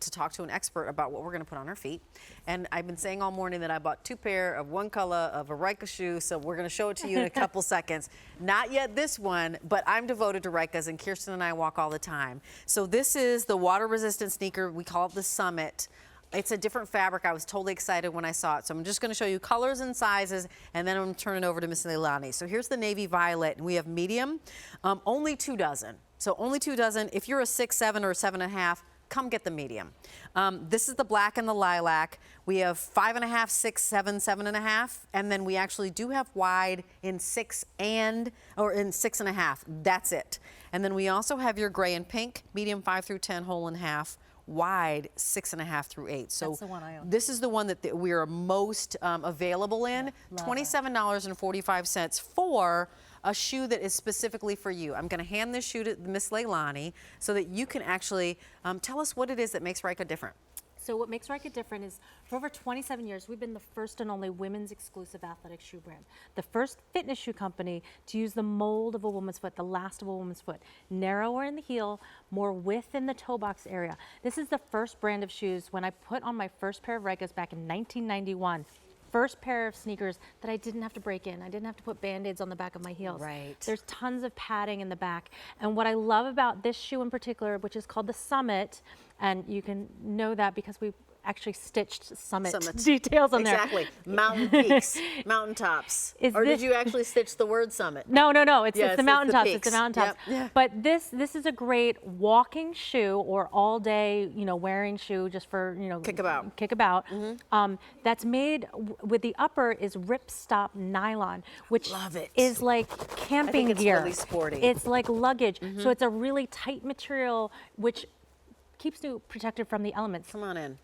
to talk to an expert about what we're going to put on our feet. And I've been saying all morning that I bought 2 pair of one color of a Ryka shoe, so we're going to show it to you in a couple seconds. Not yet this one, but I'm devoted to Rykas, and Kirsten and I walk all the time. So this is the water-resistant sneaker. We call it the Summit. It's a different fabric. I was totally excited when I saw it. So I'm just going to show you colors and sizes, and then I'm going to turn it over to Miss Leilani. So here's the navy violet, and we have medium, only 2 dozen. So only 2 dozen. If you're a 6, 7, or a 7.5, come get the medium. This is the black and the lilac. We have 5.5, 6, 7, 7.5, and then we actually do have wide in 6 or in 6.5. That's it. And then we also have your gray and pink, medium 5 through 10, whole and half. Wide 6.5 through 8. So that's the one I own. This is the one that we are most available in. $27.45 for a shoe that is specifically for you. I'm going to hand this shoe to Miss Leilani so that you can actually tell us what it is that makes Ryka different. So what makes Ryka different is for over 27 years, we've been the first and only women's exclusive athletic shoe brand. The first fitness shoe company to use the mold of a woman's foot, the last of a woman's foot. Narrower in the heel, more width in the toe box area. This is the first brand of shoes when I put on my first pair of Rykas back in 1991. First pair of sneakers that I didn't have to break in. I didn't have to put Band-Aids on the back of my heels. Right. There's tons of padding in the back. And what I love about this shoe in particular, which is called the Summit, and you can know that because we actually stitched Summit details on there. Exactly. Mountain peaks, mountaintops. Or did you actually stitch the word summit? No. It's the mountaintops. It's the mountaintops. Yep. Yeah. But this is a great walking shoe or all day, wearing shoe just for, Kickabout. Kickabout. That's made with the upper is ripstop nylon, which Love it. is like camping I think it's gear. really sporty. It's like luggage. So it's a really tight material which keeps you protected from the elements. Come on in.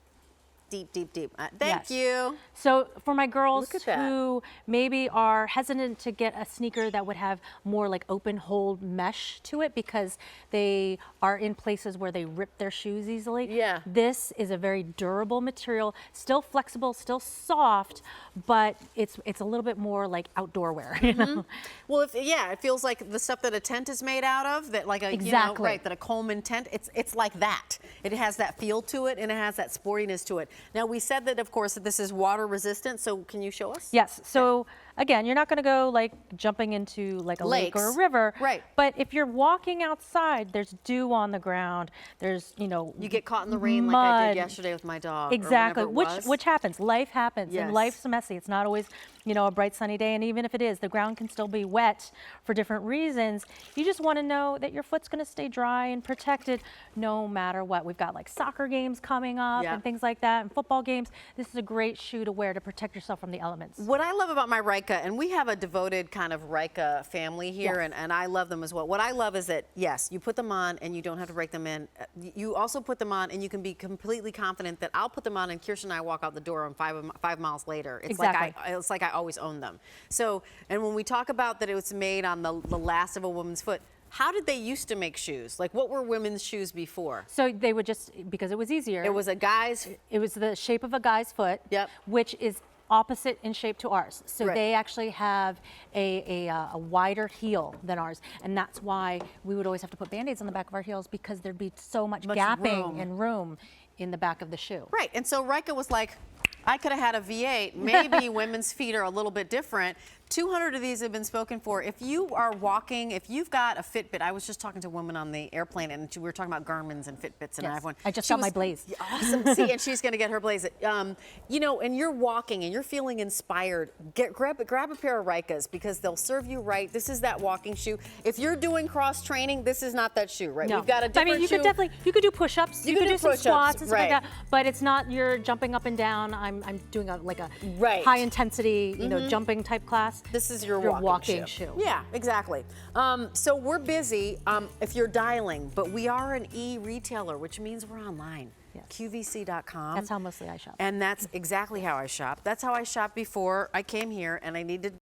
Deep, deep, deep. Thank you. So for my girls Look at that. who maybe are hesitant to get a sneaker that would have more like open hold mesh to it because they are in places where they rip their shoes easily. Yeah. This is a very durable material, still flexible, still soft, but it's a little bit more like outdoor wear. You know? Well, it feels like the stuff that a tent is made out of, that like a Exactly. that a Coleman tent. It's like that. It has that feel to it, and it has that sportiness to it. Now, we said that, of course, that this is water resistant, so can you show us? Yes. So again, you're not going to go like jumping into like a lake or a river. Right. But if you're walking outside, there's dew on the ground. There's, You get caught in the rain mud. like I did yesterday with my dog. Exactly. Or whenever it was. Which happens. Life happens. Yes. And life's messy. It's not always, a bright sunny day. And even if it is, the ground can still be wet for different reasons. You just want to know that your foot's going to stay dry and protected no matter what. We've got like soccer games coming up and things like that, and football games. This is a great shoe to wear to protect yourself from the elements. What I love about my Ryka, and we have a devoted kind of Ryka family here, and I love them as well. What I love is that, yes, you put them on and you don't have to break them in. You also put them on and you can be completely confident that I'll put them on and Kirsten and I walk out the door and 5 miles later. It's Exactly. like I always own them. So, and when we talk about that it was made on the last of a woman's foot, how did they used to make shoes? Like, what were women's shoes before? So they would just, because it was easier. It was a guy's. It was the shape of a guy's foot, which is opposite in shape to ours. So they actually have a wider heel than ours. And that's why we would always have to put Band-Aids on the back of our heels because there'd be so much gapping and room in the back of the shoe. Right, and so Ryka was like, I could have had a V8. Maybe women's feet are a little bit different. 200 of these have been spoken for. If you are walking, if you've got a Fitbit, I was just talking to a woman on the airplane, and we were talking about Garmin's and Fitbits, and I have one. I just got my Blaze. Awesome. See, and she's going to get her Blaze. And you're walking and you're feeling inspired. Grab a pair of Rykas because they'll serve you right. This is that walking shoe. If you're doing cross training, this is not that shoe, right? No. We've got a different you shoe. could definitely, you could do push-ups. You could do some squats and stuff like that. But it's not you're jumping up and down. I'm doing a high intensity, jumping type class. This is your walking shoe. Yeah, exactly. So we're busy if you're dialing, but we are an e-retailer, which means we're online. QVC.com. That's how mostly I shop. And that's exactly how I shop. That's how I shopped before I came here, and I needed